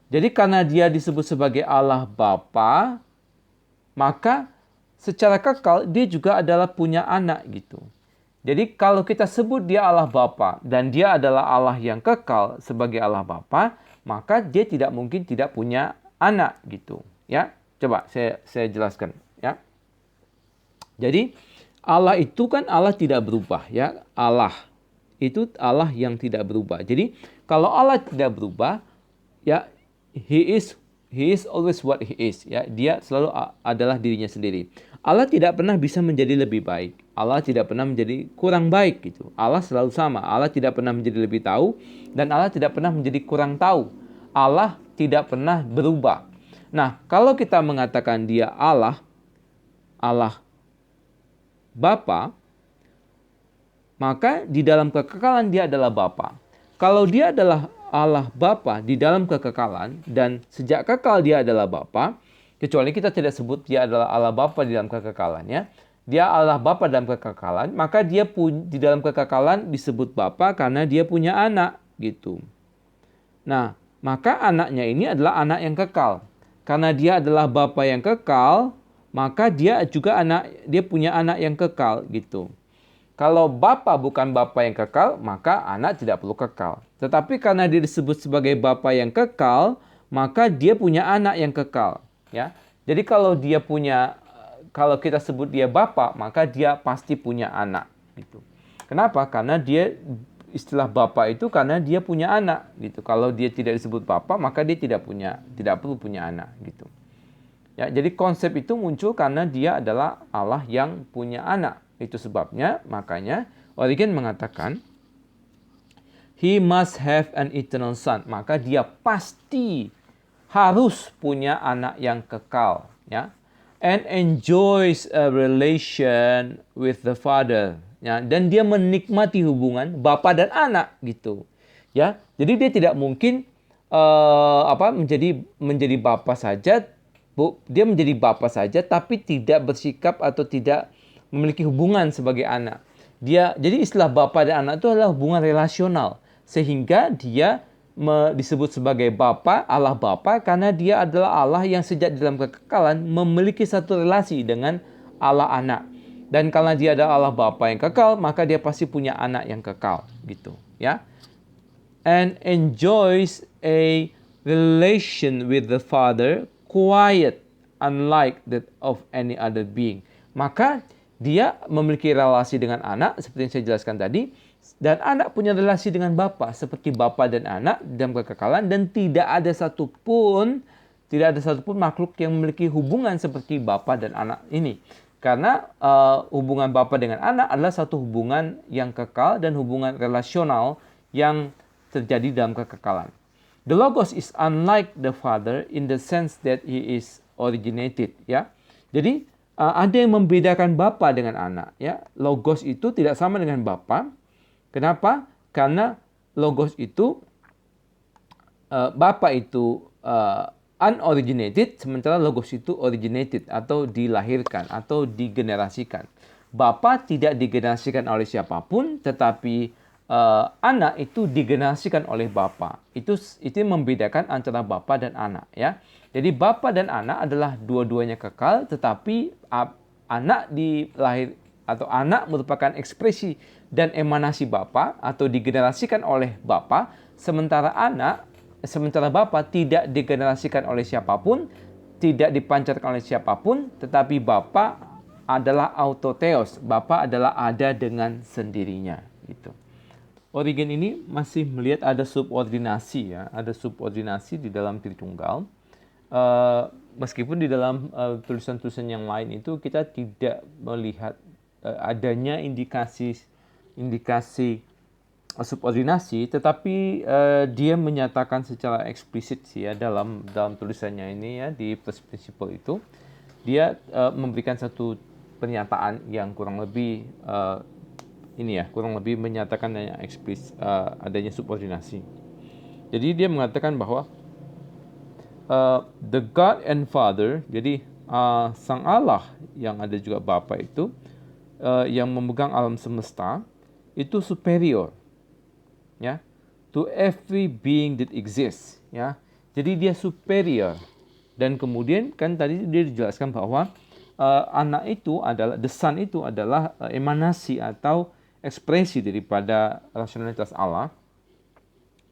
Jadi karena dia disebut sebagai Allah Bapa, maka secara kekal dia juga adalah punya anak gitu. Jadi kalau kita sebut dia Allah Bapa dan dia adalah Allah yang kekal sebagai Allah Bapa, maka dia tidak mungkin tidak punya anak gitu. Ya, coba saya jelaskan ya. Jadi Allah itu kan Allah tidak berubah ya. Allah itu Allah yang tidak berubah. Jadi kalau Allah tidak berubah ya, He is always what He is ya. Dia selalu adalah dirinya sendiri. Allah tidak pernah bisa menjadi lebih baik. Allah tidak pernah menjadi kurang baik gitu. Allah selalu sama. Allah tidak pernah menjadi lebih tahu dan Allah tidak pernah menjadi kurang tahu. Allah tidak pernah berubah. Nah, kalau kita mengatakan dia Allah Bapa, maka di dalam kekekalan dia adalah Bapa. Kalau dia adalah Allah Bapa di dalam kekekalan dan sejak kekal dia adalah Bapa, kecuali kita tidak sebut dia adalah Allah Bapa di dalam kekekalannya, dia Allah Bapa dalam kekekalan, maka dia di dalam kekekalan disebut Bapa karena dia punya anak gitu. Nah, maka anaknya ini adalah anak yang kekal. Karena dia adalah Bapa yang kekal, maka dia juga dia punya anak yang kekal gitu. Kalau Bapa bukan Bapa yang kekal, maka anak tidak perlu kekal. Tetapi karena dia disebut sebagai Bapa yang kekal, maka dia punya anak yang kekal. Ya, jadi kalau kita sebut dia Bapa, maka dia pasti punya anak. Gitu. Kenapa? Karena istilah Bapa itu karena dia punya anak. Gitu. Kalau dia tidak disebut Bapa, maka dia tidak perlu punya anak. Gitu. Ya, jadi konsep itu muncul karena dia adalah Allah yang punya anak. Itu sebabnya, makanya Origen mengatakan, He must have an eternal son. Maka dia pasti harus punya anak yang kekal. Ya. And enjoys a relation with the father. Ya. Dan dia menikmati hubungan bapa dan anak. Gitu. Ya. Jadi dia tidak mungkin menjadi bapa saja. Dia menjadi bapa saja, tapi tidak bersikap atau tidak memiliki hubungan sebagai anak. Jadi istilah bapa dan anak itu adalah hubungan relasional. Sehingga dia disebut sebagai Bapa, Allah Bapa, karena dia adalah Allah yang sejak dalam kekekalan memiliki satu relasi dengan Allah anak. Dan karena dia adalah Allah Bapa yang kekal, maka dia pasti punya anak yang kekal. Gitu, ya. And enjoys a relation with the Father quiet, unlike that of any other being. Maka dia memiliki relasi dengan anak, seperti yang saya jelaskan tadi, dan anak punya relasi dengan bapa, seperti bapa dan anak dalam kekekalan, dan tidak ada satupun makhluk yang memiliki hubungan seperti bapa dan anak ini. Karena hubungan bapa dengan anak adalah satu hubungan yang kekal dan hubungan relasional yang terjadi dalam kekekalan. The Logos is unlike the Father in the sense that He is originated. Ya, jadi ada yang membedakan Bapa dengan anak. Ya, Logos itu tidak sama dengan Bapa. Kenapa? Karena Logos itu Bapa itu unoriginated, sementara Logos itu originated atau dilahirkan atau digenerasikan. bapa tidak digenerasikan oleh siapapun, tetapi anak itu digenerasikan oleh bapa. Itu yang membedakan antara bapa dan anak, ya. Jadi bapa dan anak adalah dua-duanya kekal, tetapi anak dilahir atau anak merupakan ekspresi dan emanasi bapa atau digenerasikan oleh bapa, sementara bapa tidak digenerasikan oleh siapapun, tidak dipancarkan oleh siapapun, tetapi bapa adalah autotheos, bapa adalah ada dengan sendirinya, gitu. Origen ini masih melihat ada subordinasi, ya, ada subordinasi di dalam Tritunggal. Meskipun di dalam tulisan-tulisan yang lain itu kita tidak melihat adanya indikasi subordinasi, tetapi dia menyatakan secara eksplisit sih, ya, dalam tulisannya ini, ya, di First Principle itu dia memberikan satu pernyataan yang kurang lebih menyatakan adanya subordinasi. Jadi dia mengatakan bahwa the God and Father, jadi Sang Allah yang ada juga Bapa itu, yang memegang alam semesta, itu superior, ya, to every being that exists, ya. Jadi dia superior. Dan kemudian kan tadi dia dijelaskan bahwa anak itu adalah, the Son itu adalah emanasi atau ekspresi daripada rasionalitas Allah,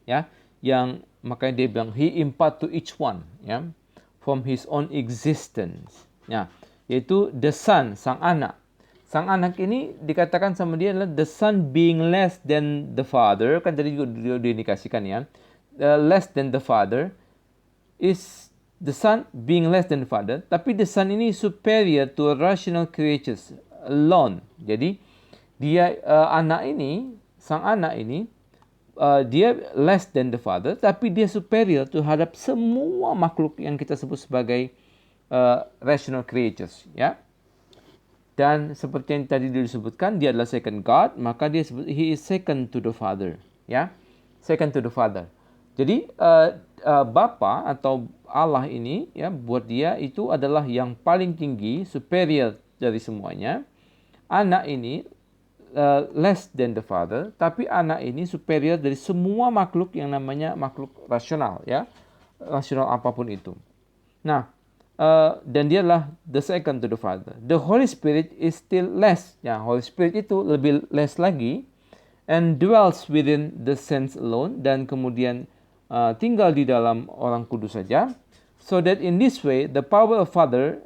ya, yang makanya dia bilang he impart to each one, ya, from his own existence, ya, yaitu the Son, sang anak. Sang anak ini dikatakan sama dia adalah the Son being less than the Father, kan tadi juga diindikasikan, ya, less than the Father is the Son being less than the Father, tapi the Son ini superior to rational creatures alone. Jadi dia sang anak ini dia less than the Father, tapi dia superior terhadap semua makhluk yang kita sebut sebagai rational creatures, ya. Dan seperti yang tadi disebutkan, dia adalah second God, maka dia sebut he is second to the Father, ya, second to the Father. Jadi Bapa atau Allah ini, ya, buat dia itu adalah yang paling tinggi, superior dari semuanya. Anak ini less than the Father, tapi anak ini superior dari semua makhluk yang namanya makhluk rasional, ya, rasional apapun itu. Nah, dan dia adalah the second to the Father. The Holy Spirit is still less, ya, Holy Spirit itu lebih less lagi, and dwells within the saints alone, dan kemudian tinggal di dalam orang kudus saja, so that in this way the power of Father,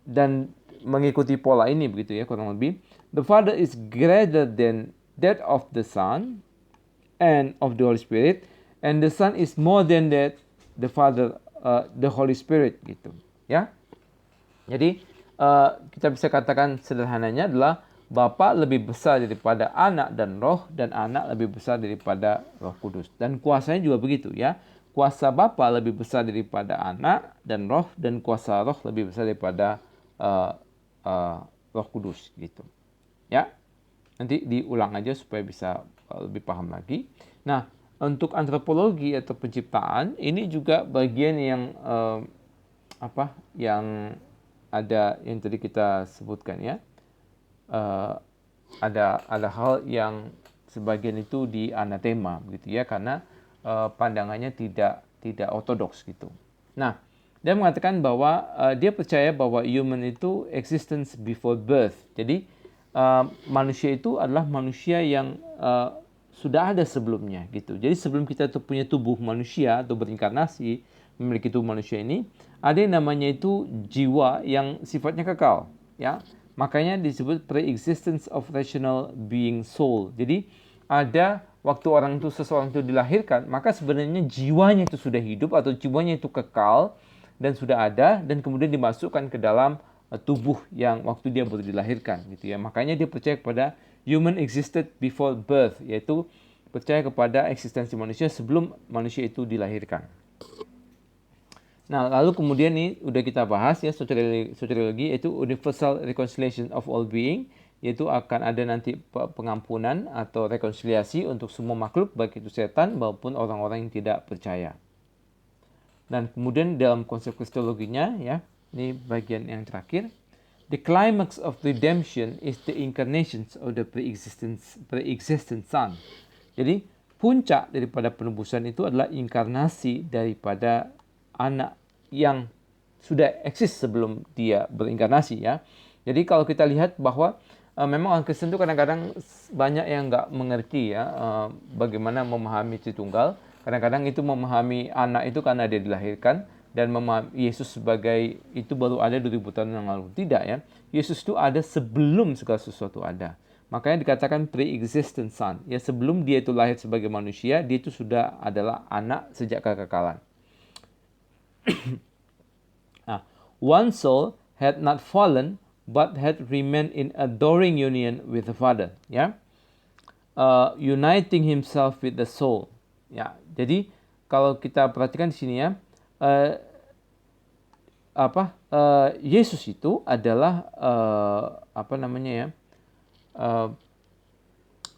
dan mengikuti pola ini begitu, ya, kurang lebih, the Father is greater than that of the Son and of the Holy Spirit, and the Son is more than that the Father, the Holy Spirit, gitu, ya. Jadi kita bisa katakan sederhananya adalah Bapa lebih besar daripada anak dan roh, dan anak lebih besar daripada Roh Kudus. Dan kuasanya juga begitu, ya. Kuasa Bapa lebih besar daripada anak dan roh, dan kuasa roh lebih besar daripada Roh Kudus, gitu, ya. Nanti diulang aja supaya bisa lebih paham lagi. Nah, untuk antropologi atau penciptaan ini juga bagian yang yang ada yang tadi kita sebutkan, ya. Ada hal yang sebagian itu di anatema, begitu, ya, karena pandangannya tidak ortodoks, gitu. Nah, dia mengatakan bahwa dia percaya bahwa human itu existence before birth. Jadi manusia itu adalah manusia yang sudah ada sebelumnya, gitu. Jadi sebelum kita punya tubuh manusia atau berinkarnasi memiliki tubuh manusia ini, ada yang namanya itu jiwa yang sifatnya kekal, ya. Makanya disebut pre-existence of rational being soul. Jadi ada waktu seseorang itu dilahirkan, maka sebenarnya jiwanya itu sudah hidup atau jiwanya itu kekal dan sudah ada, dan kemudian dimasukkan ke dalam tubuh yang waktu dia baru dilahirkan, gitu, ya. Makanya dia percaya kepada human existed before birth, yaitu percaya kepada eksistensi manusia sebelum manusia itu dilahirkan. Nah, lalu kemudian ini udah kita bahas, ya, soteriologi yaitu universal reconciliation of all being, yaitu akan ada nanti pengampunan atau rekonsiliasi untuk semua makhluk, baik itu setan maupun orang-orang yang tidak percaya. Dan kemudian dalam konsep kristologinya, ya, ini bagian yang terakhir, The climax of redemption is the incarnation of the pre-existent Son. Jadi puncak daripada penebusan itu adalah inkarnasi daripada anak yang sudah eksis sebelum dia berinkarnasi, ya. Jadi kalau kita lihat bahwa memang orang Kristen itu kadang-kadang banyak yang nggak mengerti, ya, bagaimana memahami Tritunggal. Kadang-kadang itu memahami anak itu karena dia dilahirkan, dan memahami Yesus sebagai itu baru ada 2000 tahun yang lalu. Tidak, ya. Yesus itu ada sebelum segala sesuatu ada. Makanya dikatakan pre-existent Son. Ya, sebelum dia itu lahir sebagai manusia, dia itu sudah adalah anak sejak kekekalan. One soul had not fallen, but had remained in adoring union with the Father. Ya, uniting himself with the soul. Ya, jadi kalau kita perhatikan di sini, ya, Yesus itu adalah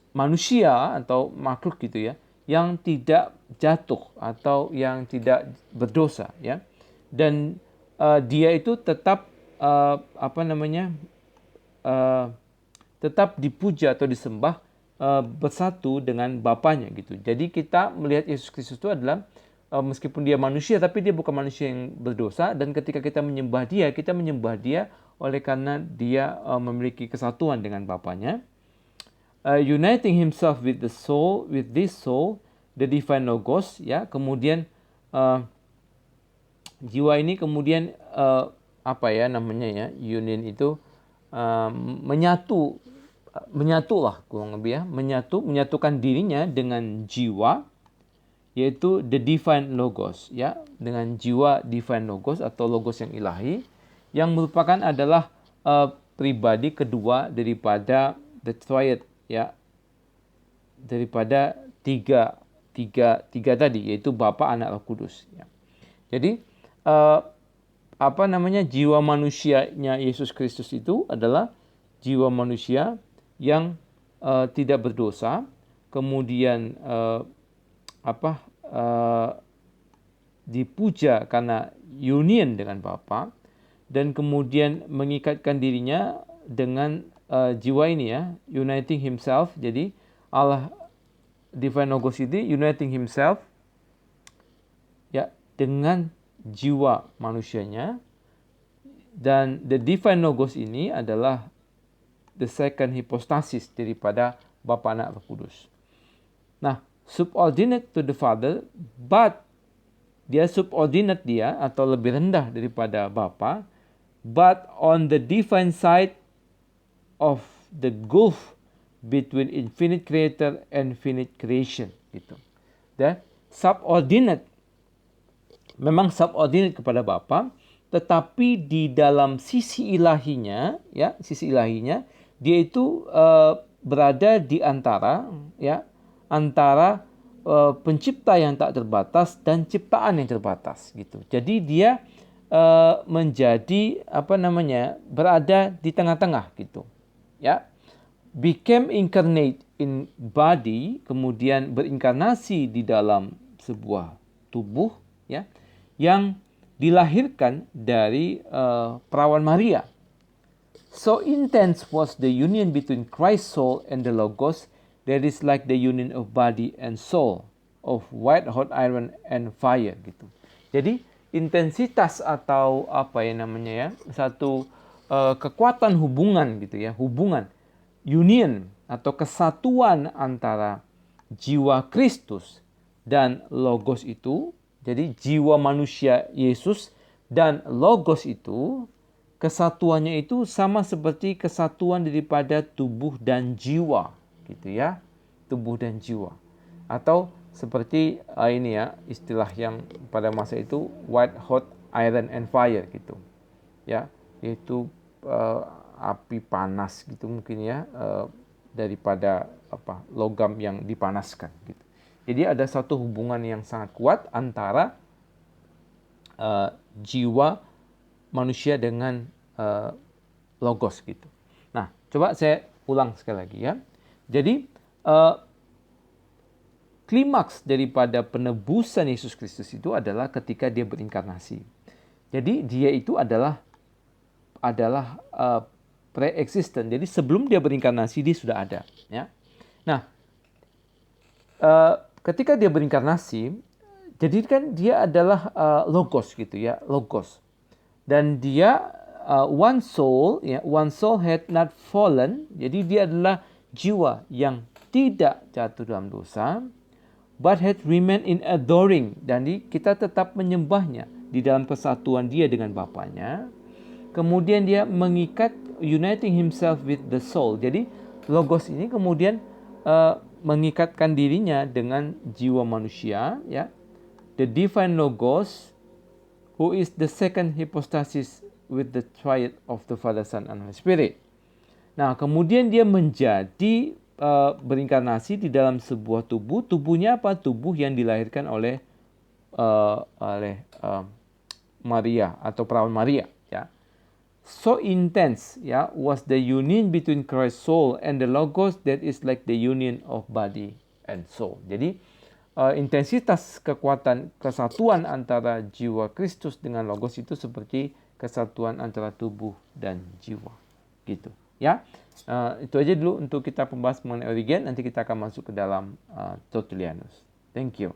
manusia atau makhluk gitu, ya, yang tidak jatuh atau yang tidak berdosa, ya, dan dia itu tetap tetap dipuja atau disembah bersatu dengan Bapanya gitu. Jadi kita melihat Yesus Kristus itu adalah meskipun dia manusia, tapi dia bukan manusia yang berdosa, dan ketika kita menyembah dia oleh karena dia memiliki kesatuan dengan Bapanya. Uniting himself with the soul, with this soul, the divine logos, ya. Kemudian jiwa ini kemudian union itu menyatukan dirinya dengan jiwa, yaitu the divine logos, ya, dengan jiwa divine logos atau logos yang ilahi, yang merupakan adalah pribadi kedua daripada the triad, ya, daripada tiga tadi, yaitu Bapa, Anak, Roh Kudus, ya. Jadi jiwa manusianya Yesus Kristus itu adalah jiwa manusia yang tidak berdosa, kemudian dipuja karena union dengan Bapa, dan kemudian mengikatkan dirinya dengan jiwa ini, ya, uniting himself. Jadi Allah divine logos itu uniting himself, ya, dengan jiwa manusianya, dan the divine logos ini adalah the second hypostasis daripada Bapa, Anak, Roh Kudus. Nah, subordinate to the Father, but dia subordinate atau lebih rendah daripada Bapa, but on the divine side of the gulf between infinite creator and finite creation, gitu. Dan memang subordinate kepada Bapa, tetapi di dalam sisi ilahinya, ya, dia itu berada di antara, ya, antara pencipta yang tak terbatas dan ciptaan yang terbatas, gitu. Jadi dia menjadi berada di tengah-tengah, gitu, ya. Became incarnate in body, kemudian berinkarnasi di dalam sebuah tubuh, ya, yang dilahirkan dari perawan Maria. So intense was the union between Christ's soul and the Logos, that is like the union of body and soul, of white hot iron and fire, gitu. Jadi intensitas atau satu kekuatan hubungan, gitu, ya, hubungan union atau kesatuan antara jiwa Kristus dan Logos itu. Jadi jiwa manusia Yesus dan Logos itu, kesatuannya itu sama seperti kesatuan daripada tubuh dan jiwa, gitu, ya, tubuh dan jiwa. Atau seperti istilah yang pada masa itu white hot iron and fire, gitu, ya, yaitu api panas, gitu mungkin, ya, daripada logam yang dipanaskan, gitu. Jadi ada satu hubungan yang sangat kuat antara jiwa manusia dengan Logos, gitu. Nah, coba saya ulang sekali lagi, ya. Jadi klimaks daripada penebusan Yesus Kristus itu adalah ketika dia berinkarnasi. Jadi dia itu adalah adalah pre-existent. Jadi sebelum dia berinkarnasi dia sudah ada. Ya. Nah, ketika dia berinkarnasi, jadi kan dia adalah logos gitu ya, logos. Dan dia one soul had not fallen. Jadi dia adalah jiwa yang tidak jatuh dalam dosa, but had remained in adoring. Dan kita tetap menyembahnya di dalam kesatuan dia dengan Bapanya. Kemudian dia mengikat, uniting himself with the soul. Jadi logos ini kemudian mengikatkan dirinya dengan jiwa manusia, ya. The divine logos, who is the second hypostasis with the triad of the Father, Son, and Holy Spirit. Nah, kemudian dia menjadi berinkarnasi di dalam sebuah tubuh. Tubuhnya apa? Tubuh yang dilahirkan oleh Maria atau perawan Maria. Ya. So intense, ya, was the union between Christ's soul and the logos that is like the union of body and soul. Jadi intensitas kekuatan kesatuan antara jiwa Kristus dengan logos itu seperti kesatuan antara tubuh dan jiwa, gitu. Ya, itu aja dulu untuk kita pembahas mengenai Origen. Nanti kita akan masuk ke dalam Tertullianus. Thank you.